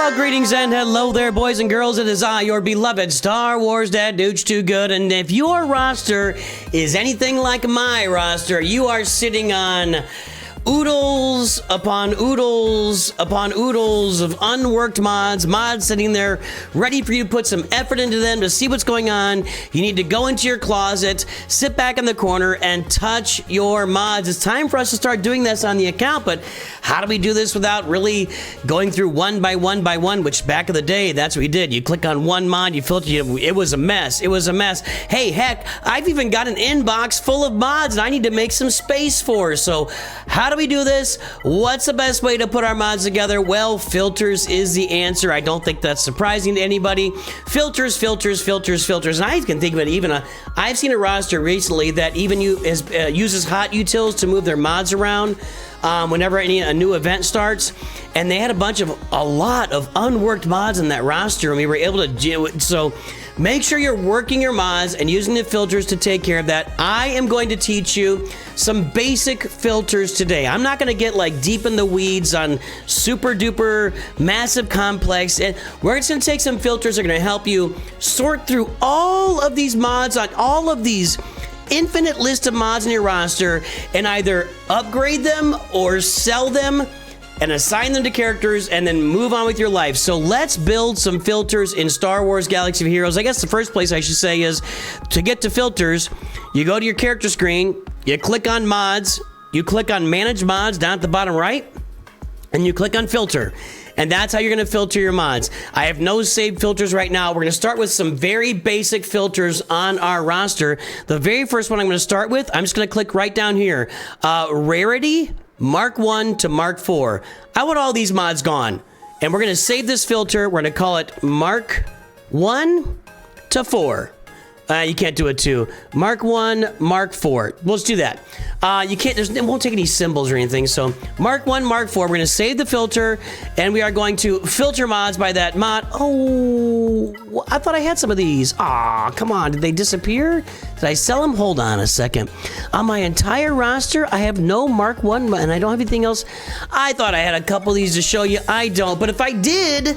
Well, greetings and hello there, boys and girls. It is I, your beloved Star Wars Dad, Dooch Too Good. And if your roster is anything like my roster, you are sitting on oodles upon oodles upon oodles of unworked mods sitting there ready for you to put some effort into them to see what's going on. You need to go into your closet, sit back in the corner, and touch your mods. It's time for us to start doing this on the account, but how do we do this without really going through one by one, which back in the day, that's what we did. You click on one mod, you filter, it was a mess. It was a mess. Hey, heck, I've even got an inbox full of mods and I need to make some space for. So how do we do this? What's the best way to put our mods together? Well, filters is the answer. I don't think that's surprising to anybody. Filters. And I can think of it even I've seen a roster recently that even uses hot utils to move their mods around whenever a new event starts, and they had a lot of unworked mods in that roster, and we were able to do it. So make sure you're working your mods and using the filters to take care of that. I am going to teach you some basic filters today. I'm not going to get like deep in the weeds on super duper massive complex, and we're just going to take some filters that are going to help you sort through all of these mods on all of these infinite list of mods in your roster and either upgrade them or sell them and assign them to characters and then move on with your life. So let's build some filters in Star Wars Galaxy of Heroes. I guess the first place I should say is to get to filters, you go to your character screen, you click on mods, you click on manage mods down at the bottom right, and you click on filter. And that's how you're going to filter your mods. I have no saved filters right now. We're going to start with some very basic filters on our roster. The very first one I'm going to start with, I'm just going to click right down here. Rarity, Mark 1 to Mark 4. I want all these mods gone. And we're going to save this filter. We're going to call it Mark 1 to 4. You can't do it too. Mark 1, Mark 4. Let's do that. You can't, it won't take any symbols or anything. So Mark 1, Mark 4. We're going to save the filter and we are going to filter mods by that mod. Oh, I thought I had some of these. Aw, come on. Did they disappear? Did I sell them? Hold on a second. On my entire roster, I have no Mark 1 and I don't have anything else. I thought I had a couple of these to show you. I don't. But if I did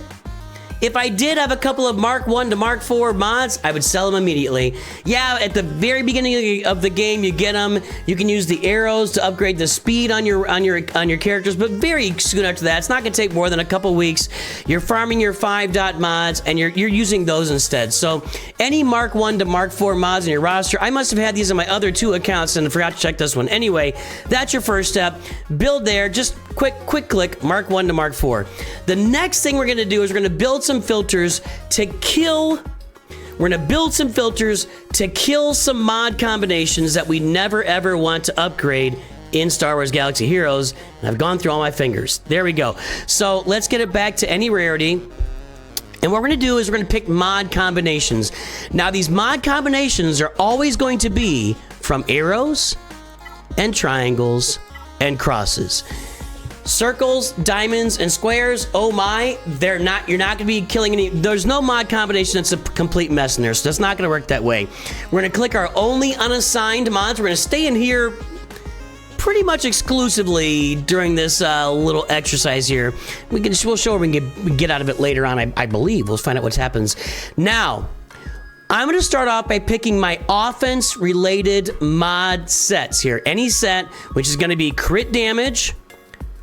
have a couple of Mark 1 to Mark 4 mods, I would sell them immediately. Yeah, at the very beginning of the game, you get them. You can use the arrows to upgrade the speed on your characters, but very soon after that, it's not going to take more than a couple weeks. You're farming your 5-dot mods, and you're using those instead. So any Mark 1 to Mark 4 mods in your roster, I must have had these on my other 2 accounts and forgot to check this one. Anyway, that's your first step. Build there. Just quick click Mark 1 to Mark 4. The next thing we're going to do is we're going to build some filters to kill. We're going to build some filters to kill some mod combinations that we never ever want to upgrade in Star Wars Galaxy Heroes. And I've gone through all my fingers. There we go. So let's get it back to any rarity. And what we're going to do is we're going to pick mod combinations. Now these mod combinations are always going to be from arrows and triangles and crosses. Circles, diamonds, and squares, oh my, you're not going to be killing any. There's no mod combination that's a complete mess in there, so that's not going to work that way. We're going to click our only unassigned mods. We're going to stay in here pretty much exclusively during this little exercise here. We'll show what we can get out of it later on, I believe. We'll find out what happens. Now, I'm going to start off by picking my offense-related mod sets here. Any set, which is going to be crit damage,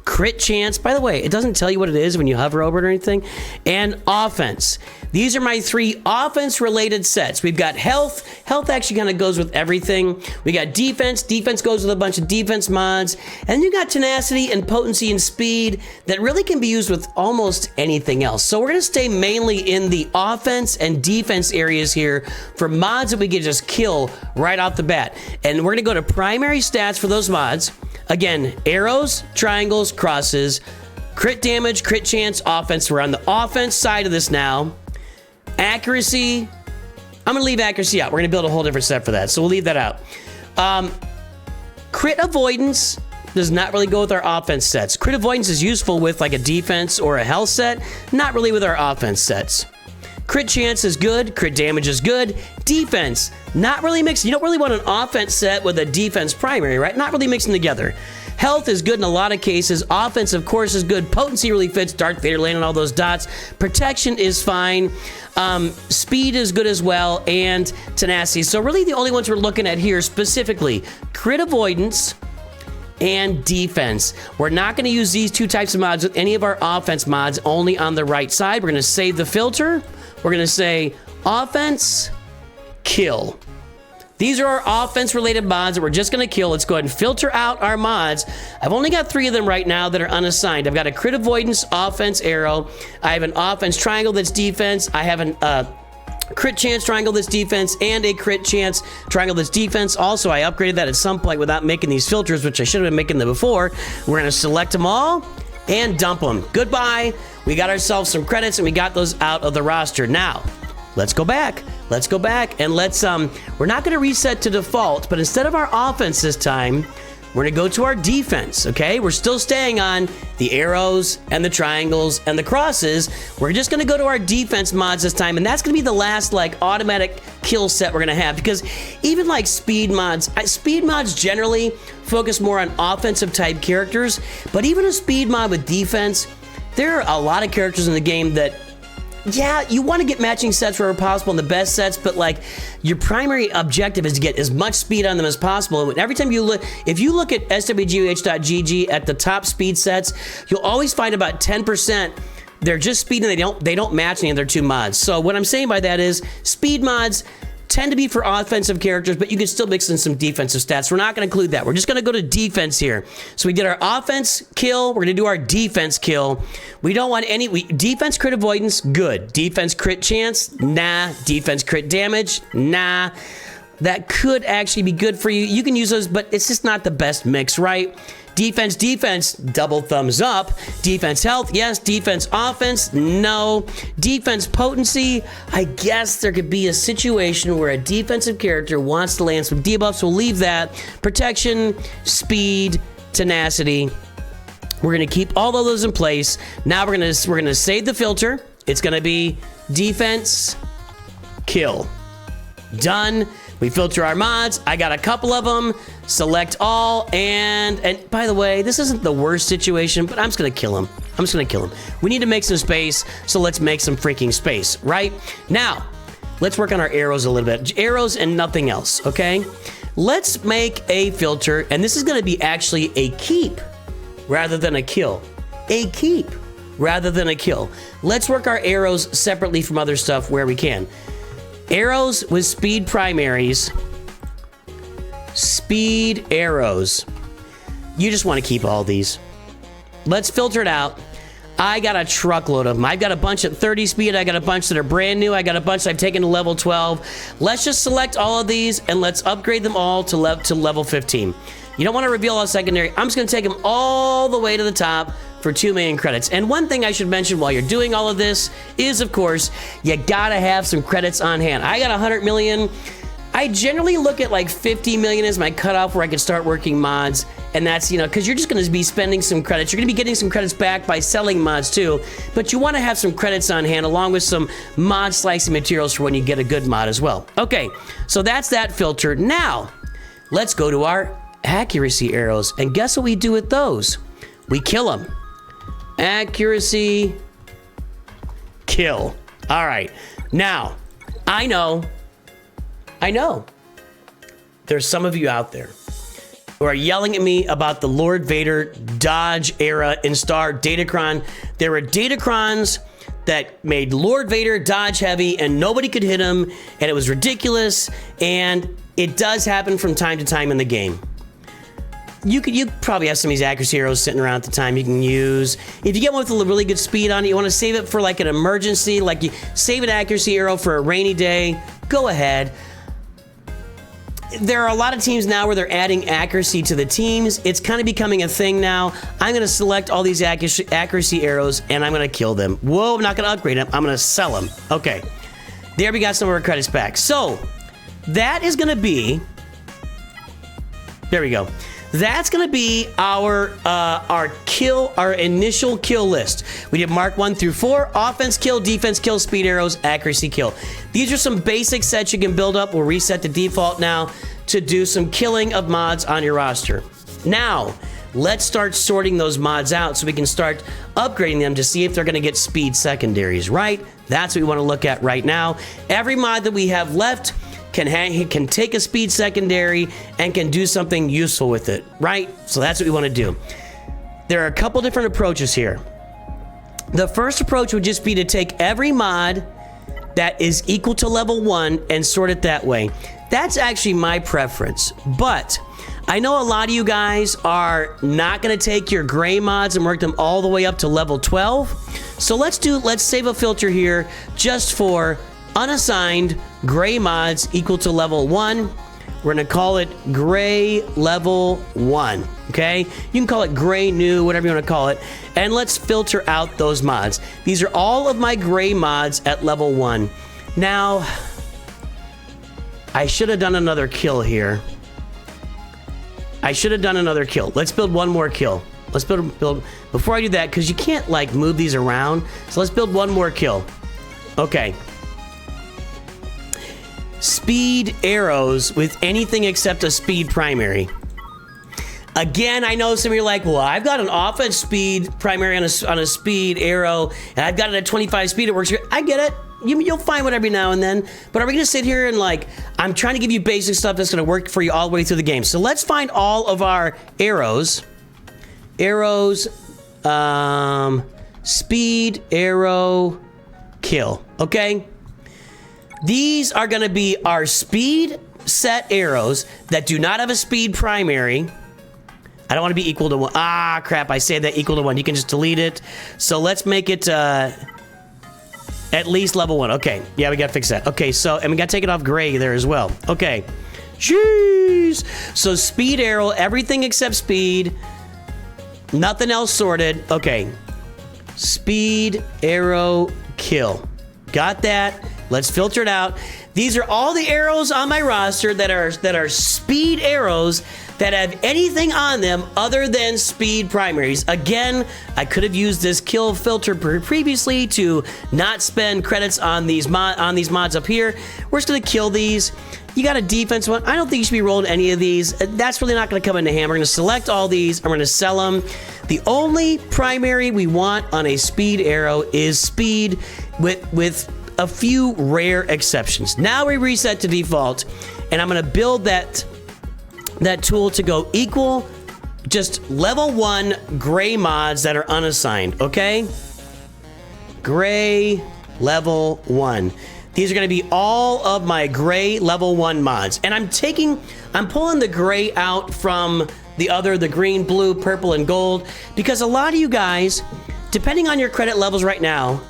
crit chance. By the way, it doesn't tell you what it is when you hover over it or anything. And offense. These are my 3 offense-related sets. We've got health. Health actually kind of goes with everything. We got defense. Defense goes with a bunch of defense mods. And you got tenacity and potency and speed that really can be used with almost anything else. So we're going to stay mainly in the offense and defense areas here for mods that we can just kill right off the bat. And we're going to go to primary stats for those mods. Again, arrows, triangles, crosses, crit damage, crit chance, offense. We're on the offense side of this now. Accuracy. I'm going to leave accuracy out. We're going to build a whole different set for that, so we'll leave that out. Crit avoidance does not really go with our offense sets. Crit avoidance is useful with like a defense or a health set, not really with our offense sets. Crit chance is good. Crit damage is good. Defense, not really mixed. You don't really want an offense set with a defense primary, right? Not really mixing together. Health is good in a lot of cases. Offense, of course, is good. Potency really fits. Darth Vader landing all those dots. Protection is fine. Speed is good as well. And tenacity. So really the only ones we're looking at here specifically, crit avoidance and defense. We're not going to use these two types of mods with any of our offense mods, only on the right side. We're going to save the filter. We're going to say offense, kill. These are our offense-related mods that we're just going to kill. Let's go ahead and filter out our mods. I've only got 3 of them right now that are unassigned. I've got a crit avoidance offense arrow. I have an offense triangle that's defense. I have an crit chance triangle that's defense and a crit chance triangle that's defense. Also, I upgraded that at some point without making these filters, which I should have been making them before. We're going to select them all and dump them. Goodbye. We got ourselves some credits and we got those out of the roster. Now, let's go back. Let's go back and let's, we're not going to reset to default, but instead of our offense this time, we're going to go to our defense, okay? We're still staying on the arrows and the triangles and the crosses. We're just going to go to our defense mods this time, and that's going to be the last, like, automatic kill set we're going to have, because even, like, speed mods generally focus more on offensive type characters, but even a speed mod with defense, there are a lot of characters in the game that, yeah, you want to get matching sets wherever possible and the best sets, but like your primary objective is to get as much speed on them as possible. And every time you look, if you look at swgoh.gg at the top speed sets, you'll always find about 10% they're just speed and they don't match any of their 2 mods. So what I'm saying by that is speed mods tend to be for offensive characters, but you can still mix in some defensive stats. We're not going to include that. We're just going to go to defense here. So we did our offense kill. We're going to do our defense kill. We don't want any... defense crit avoidance, good. Defense crit chance, nah. Defense crit damage, nah. That could actually be good for you. You can use those, but it's just not the best mix, right? Defense, double thumbs up. Defense health, yes. Defense offense, no. Defense potency, I guess there could be a situation where a defensive character wants to land some debuffs. We'll leave that. Protection, speed, tenacity. We're gonna keep all of those in place. Now we're gonna save the filter. It's gonna be defense, kill. Done. We filter our mods. I got a couple of them. Select all, and by the way, this isn't the worst situation, but I'm just gonna kill him. I'm just gonna kill him. We need to make some space, so let's make some freaking space, right? Now, let's work on our arrows a little bit. Arrows and nothing else, okay? Let's make a filter, and this is gonna be actually a keep rather than a kill. A keep rather than a kill. Let's work our arrows separately from other stuff where we can. Arrows with speed primaries. Speed arrows. You just want to keep all these. Let's filter it out. I got a truckload of them. I've got a bunch at 30 speed. I got a bunch that are brand new. I got a bunch that I've taken to level 12. Let's just select all of these and let's upgrade them all to level 15. You don't want to reveal all secondary. I'm just going to take them all the way to the top for 2 million credits. And one thing I should mention while you're doing all of this is, of course, you gotta have some credits on hand. I got 100 million. I generally look at like 50 million as my cutoff where I can start working mods. And that's, you know, because you're just going to be spending some credits. You're going to be getting some credits back by selling mods too. But you want to have some credits on hand along with some mod slicing materials for when you get a good mod as well. Okay, so that's that filter. Now, let's go to our accuracy arrows. And guess what we do with those? We kill them. Accuracy, kill. All right. Now, I know there's some of you out there who are yelling at me about the Lord Vader dodge era in Star Datacron. There were Datacrons that made Lord Vader dodge heavy and nobody could hit him, and it was ridiculous, and it does happen from time to time in the game. You probably have some of these accuracy arrows sitting around at the time you can use. If you get one with a really good speed on it, you want to save it for like an emergency, like you save an accuracy arrow for a rainy day, go ahead. There are a lot of teams now where they're adding accuracy to the teams. It's kind of becoming a thing now. I'm going to select all these accuracy arrows and I'm going to kill them. Whoa, I'm not going to upgrade them. I'm going to sell them. Okay. There we got some of our credits back. So that is going to be... There we go. that's going to be our initial kill list. We did Mark 1 through 4, offense kill, defense kill, speed arrows, accuracy kill. These are some basic sets you can build up. We'll reset the default now to do some killing of mods on your roster. Now, let's start sorting those mods out so we can start upgrading them to see if they're going to get speed secondaries, right? That's what we want to look at right now. Every mod that we have left can take a speed secondary and can do something useful with it, right? So that's what we want to do. There are a couple different approaches here. The first approach would just be to take every mod that is equal to level 1 and sort it that way. That's actually my preference, but I know a lot of you guys are not going to take your gray mods and work them all the way up to level 12. So let's save a filter here just for unassigned gray mods equal to level 1. We're going to call it gray level 1. Okay? You can call it gray new, whatever you want to call it. And let's filter out those mods. These are all of my gray mods at level 1. Now, I should have done another kill here. Let's build one more kill. Let's build before I do that, because you can't like move these around. So let's build one more kill. Okay. Speed arrows with anything except a speed primary. Again, I know some of you are like, well, I've got an offense speed primary on a speed arrow, and I've got it at 25 speed. It works. I get it. You'll find one every now and then. But are we going to sit here and like, I'm trying to give you basic stuff that's going to work for you all the way through the game. So let's find all of our arrows. Speed, arrow, kill. Okay? These are going to be our speed set arrows that do not have a speed primary. I don't want to be equal to 1. Ah, crap. I said that equal to 1. You can just delete it. So let's make it at least level 1. Okay. Yeah, we got to fix that. Okay, so, and we got to take it off gray there as well. Okay. Jeez. So speed arrow, everything except speed. Nothing else sorted. Okay. Speed, arrow, kill. Got that. Let's filter it out. These are all the arrows on my roster that are speed arrows that have anything on them other than speed primaries. Again, I could have used this kill filter previously to not spend credits on these mods up here. We're just gonna kill these. You got a defense one. I don't think you should be rolling any of these. That's really not gonna come into hand. We're gonna select all these. I'm gonna sell them. The only primary we want on a speed arrow is speed with a few rare exceptions. Now we reset to default, and I'm gonna build that tool to go equal just level 1 gray mods that are unassigned, okay? Gray level 1. These are gonna be all of my gray level 1 mods. And I'm pulling the gray out from the green, blue, purple, and gold, because a lot of you guys, depending on your credit levels right now,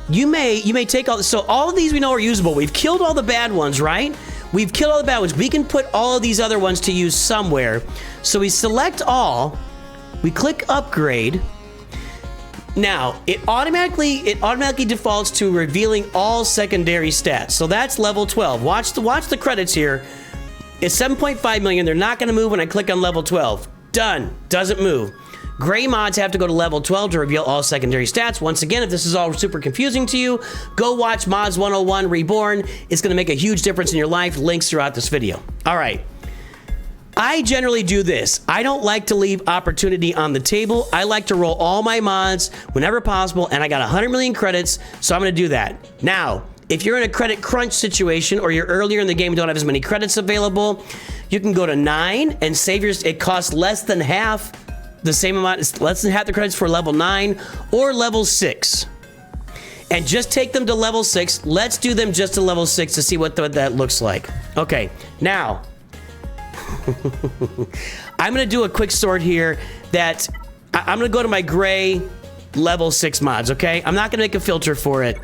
you may take all this. So all of these we know are usable. We've killed all the bad ones, right? We've killed all the bad ones. We can put all of these other ones to use somewhere. So we select all, we click upgrade. Now, it automatically defaults to revealing all secondary stats. So that's level 12. Watch the credits here. It's 7.5 million. They're not gonna move when I click on level 12. Done. Doesn't move. Gray mods have to go to level 12 to reveal all secondary stats. Once again, if this is all super confusing to you, go watch Mods 101 Reborn. It's going to make a huge difference in your life. Links throughout this video. All right. I generally do this. I don't like to leave opportunity on the table. I like to roll all my mods whenever possible, and I got 100 million credits, so I'm going to do that. Now, if you're in a credit crunch situation or you're earlier in the game and don't have as many credits available, you can go to 9 and save yours. It costs less than half the same amount, it's less than half the credits for level 9 or level 6. And just take them to level 6. Let's do them just to level 6 to see what that looks like. Okay, now, I'm gonna do a quick sort here that I'm gonna go to my gray level 6 mods, okay? I'm not gonna make a filter for it.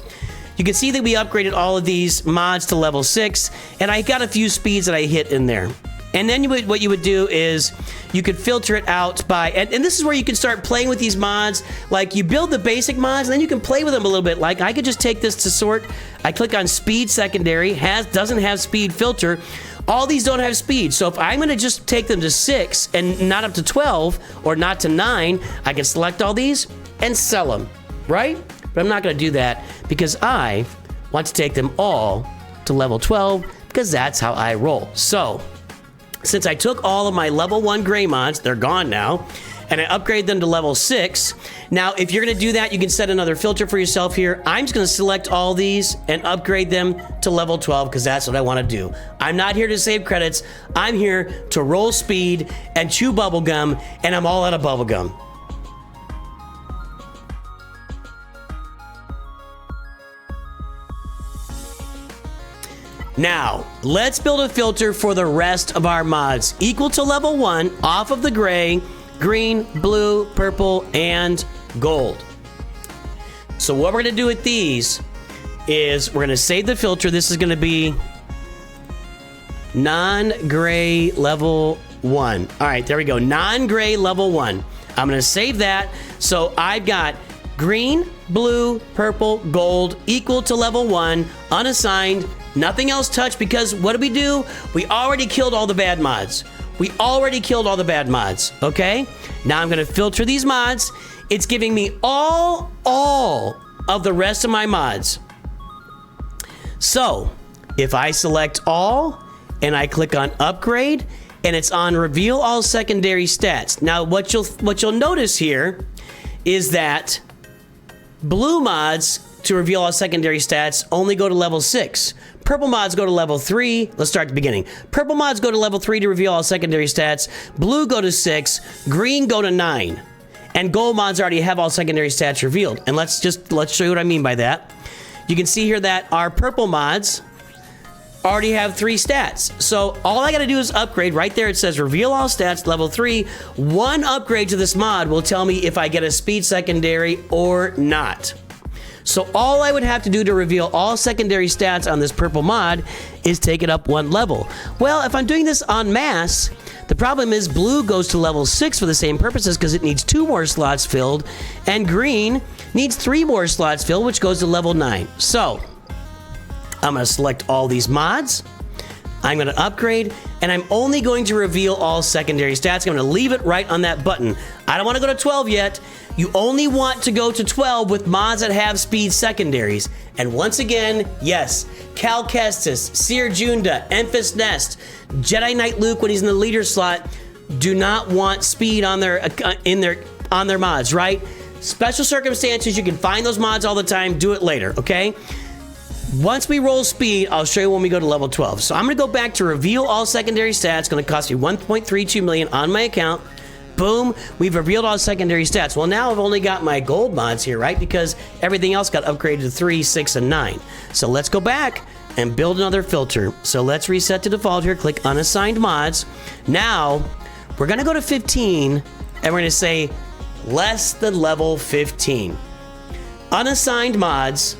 You can see that we upgraded all of these mods to level 6, and I got a few speeds that I hit in there. And then what you would do is you could filter it out by, and this is where you can start playing with these mods. Like you build the basic mods and then you can play with them a little bit. Like I could just take this to sort. I click on speed secondary, doesn't have speed filter. All these don't have speed. So if I'm gonna just take them to 6 and not up to 12 or not to 9, I can select all these and sell them, right? But I'm not gonna do that because I want to take them all to level 12 because that's how I roll. So since I took all of my level 1 gray mods, they're gone now, and I upgrade them to level 6. Now, if you're gonna do that, you can set another filter for yourself here. I'm just gonna select all these and upgrade them to level 12 because that's what I wanna do. I'm not here to save credits. I'm here to roll speed and chew bubblegum, and I'm all out of bubblegum. Now, let's build a filter for the rest of our mods. Equal to level 1, off of the gray, green, blue, purple, and gold. So what we're gonna do with these is we're gonna save the filter. This is gonna be non-gray level 1. All right, there we go, non-gray level 1. I'm gonna save that. So I've got green, blue, purple, gold, equal to level 1, unassigned, nothing else touched because what did we do? We already killed all the bad mods. We already killed all the bad mods, okay? Now I'm gonna filter these mods. It's giving me all of the rest of my mods. So, if I select all, and I click on upgrade, and it's on reveal all secondary stats. Now, what you'll notice here is that blue mods to reveal all secondary stats only go to level 6. Purple mods go to level 3. Let's start at the beginning. Purple mods go to level 3 to reveal all secondary stats. Blue go to 6. Green go to 9. And gold mods already have all secondary stats revealed. And let's show you what I mean by that. You can see here that our purple mods already have 3 stats. So all I gotta do is upgrade. Right there it says reveal all stats level 3. One upgrade to this mod will tell me if I get a speed secondary or not. So all I would have to do to reveal all secondary stats on this purple mod is take it up 1 level. Well, if I'm doing this en masse, the problem is blue goes to level 6 for the same purposes because it needs 2 more slots filled, and green needs 3 more slots filled, which goes to level 9. So I'm gonna select all these mods. I'm gonna upgrade, and I'm only going to reveal all secondary stats. I'm gonna leave it right on that button. I don't wanna go to 12 yet. You only want to go to 12 with mods that have speed secondaries. And once again, yes, Cal Kestis, Seer Junda, Emphas Nest, Jedi Knight Luke when he's in the leader slot do not want speed on their mods, right? Special circumstances, you can find those mods all the time. Do it later, okay? Once we roll speed, I'll show you when we go to level 12. So I'm gonna go back to reveal all secondary stats. It's gonna cost me 1.32 million on my account. Boom, we've revealed all secondary stats. Well, now I've only got my gold mods here, right? Because everything else got upgraded to 3, 6, and 9. So let's go back and build another filter. So let's reset to default here, click unassigned mods. Now, we're gonna go to 15, and we're gonna say less than level 15. Unassigned mods,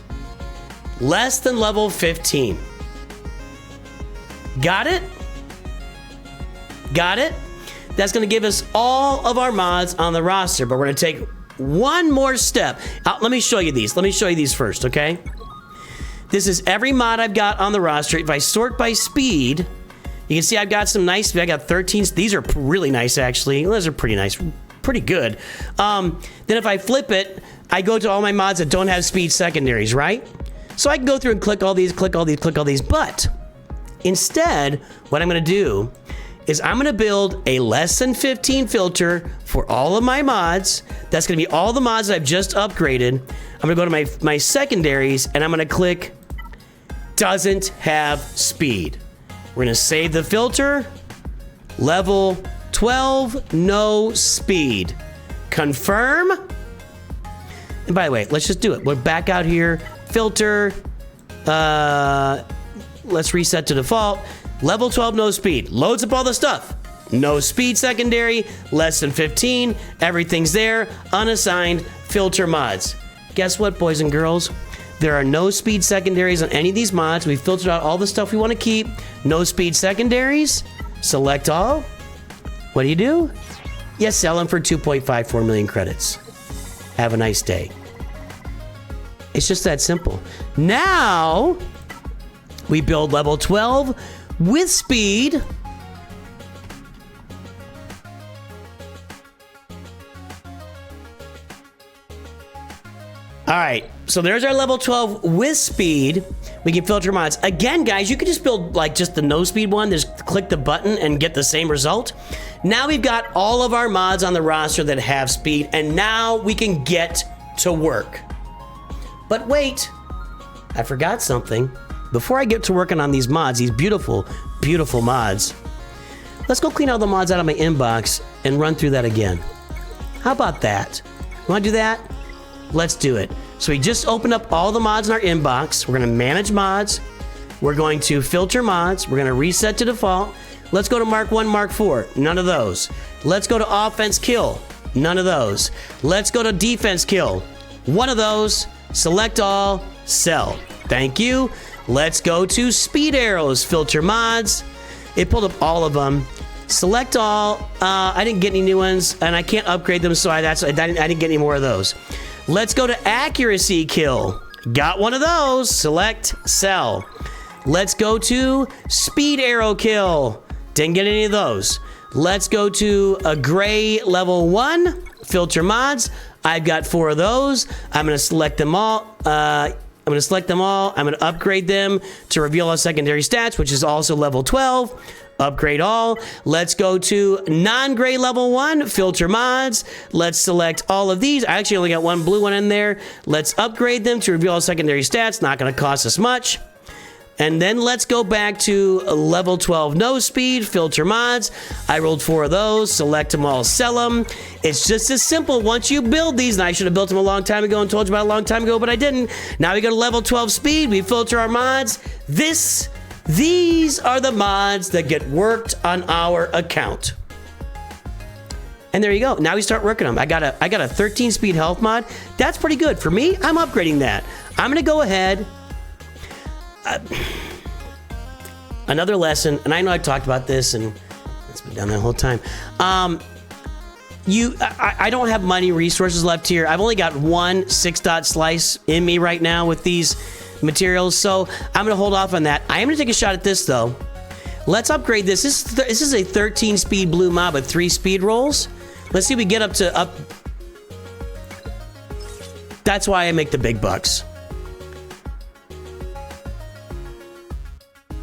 less than level 15. Got it? Got it? That's going to give us all of our mods on the roster, but we're going to take one more step. Let me show you these. Let me show you these first, okay? This is every mod I've got on the roster. If I sort by speed, you can see I've got some nice, I got 13. These are really nice, actually. Those are pretty nice, pretty good. Then if I flip it, I go to all my mods that don't have speed secondaries, right? So I can go through and click all these, click all these, click all these, but instead, what I'm going to do is I'm gonna build a less than 15 filter for all of my mods. That's gonna be all the mods that I've just upgraded. I'm gonna go to my secondaries and I'm gonna click doesn't have speed. We're gonna save the filter, level 12, no speed. Confirm. And by the way, let's just do it. We're back out here, filter, let's reset to default. Level 12, no speed. Loads up all the stuff. No speed secondary, less than 15. Everything's there. Unassigned filter mods. Guess what, boys and girls? There are no speed secondaries on any of these mods. We've filtered out all the stuff we want to keep. No speed secondaries. Select all. What do? You sell them for 2.54 million credits. Have a nice day. It's just that simple. Now, we build level 12 with speed. All right, so there's our level 12 with speed. We can filter mods. Again, guys, you can just build like just the no speed one. Just click the button and get the same result. Now we've got all of our mods on the roster that have speed, and now we can get to work. But wait, I forgot something. Before I get to working on these mods, these beautiful, beautiful mods, let's go clean all the mods out of my inbox and run through that again. How about that? Want to do that? Let's do it. So we just opened up all the mods in our inbox. We're going to manage mods. We're going to filter mods. We're going to reset to default. Let's go to Mark 1, Mark 4. None of those. Let's go to offense kill. None of those. Let's go to defense kill. One of those. Select all. Sell. Thank you. Let's go to speed arrows. Filter mods. It pulled up all of them. Select all. I didn't get any new ones, and I can't upgrade them, so I didn't get any more of those. Let's go to accuracy kill. Got one of those. Select, sell. Let's go to speed arrow kill. Didn't get any of those. Let's go to a gray level 1. Filter mods. I've got 4 of those. I'm going to select them all. I'm going to upgrade them to reveal all secondary stats, which is also level 12. Upgrade all. Let's go to non-gray level 1, filter mods. Let's select all of these. I actually only got one blue one in there. Let's upgrade them to reveal all secondary stats. Not going to cost us much. And then let's go back to level 12 no speed, filter mods. I rolled 4 of those, select them all, sell them. It's just as simple once you build these, and I should have built them a long time ago and told you about it a long time ago, but I didn't. Now we go to level 12 speed, we filter our mods. These are the mods that get worked on our account. And there you go. Now we start working them. I got a 13 speed health mod. That's pretty good. For me, I'm upgrading that. I'm going to go ahead. Another lesson, and I know I talked about this, and it's been done that whole time. I don't have money resources left here. I've only got one 6-dot slice in me right now with these materials, so I'm going to hold off on that. I am going to take a shot at this, though. Let's upgrade this. This is a 13 speed blue mob with 3 speed rolls. Let's see if we get up to. That's why I make the big bucks.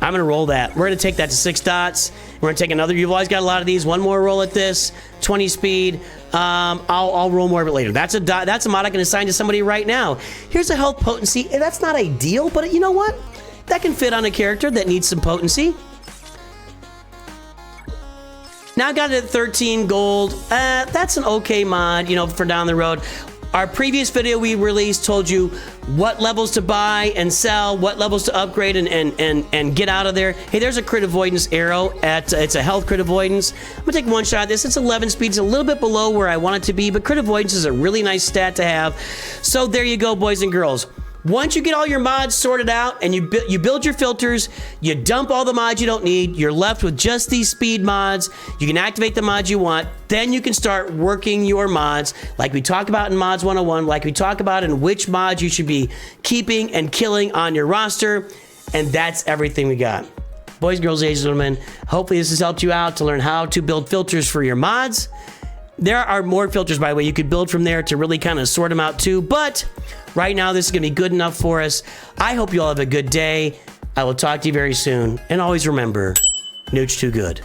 I'm going to roll that. We're going to take that to 6 dots. We're going to take another. You've always got a lot of these. One more roll at this. 20 speed. I'll roll more of it later. That's a mod I can assign to somebody right now. Here's a health potency. That's not ideal, but you know what? That can fit on a character that needs some potency. Now I got it at 13 gold. That's an okay mod, for down the road. Our previous video we released told you what levels to buy and sell, what levels to upgrade and get out of there. Hey, there's a crit avoidance arrow. It's a health crit avoidance. I'm going to take one shot at this. It's 11 speed. It's a little bit below where I want it to be, but crit avoidance is a really nice stat to have. So there you go, boys and girls. Once you get all your mods sorted out and you build your filters, you dump all the mods you don't need, you're left with just these speed mods. You can activate the mods you want. Then you can start working your mods like we talk about in Mods 101, like we talk about in which mods you should be keeping and killing on your roster. And that's everything we got. Boys, girls, ladies, and gentlemen, hopefully this has helped you out to learn how to build filters for your mods. There are more filters, by the way, you could build from there to really kind of sort them out too, but right now this is going to be good enough for us. I hope you all have a good day. I will talk to you very soon. And always remember, Nooch too good.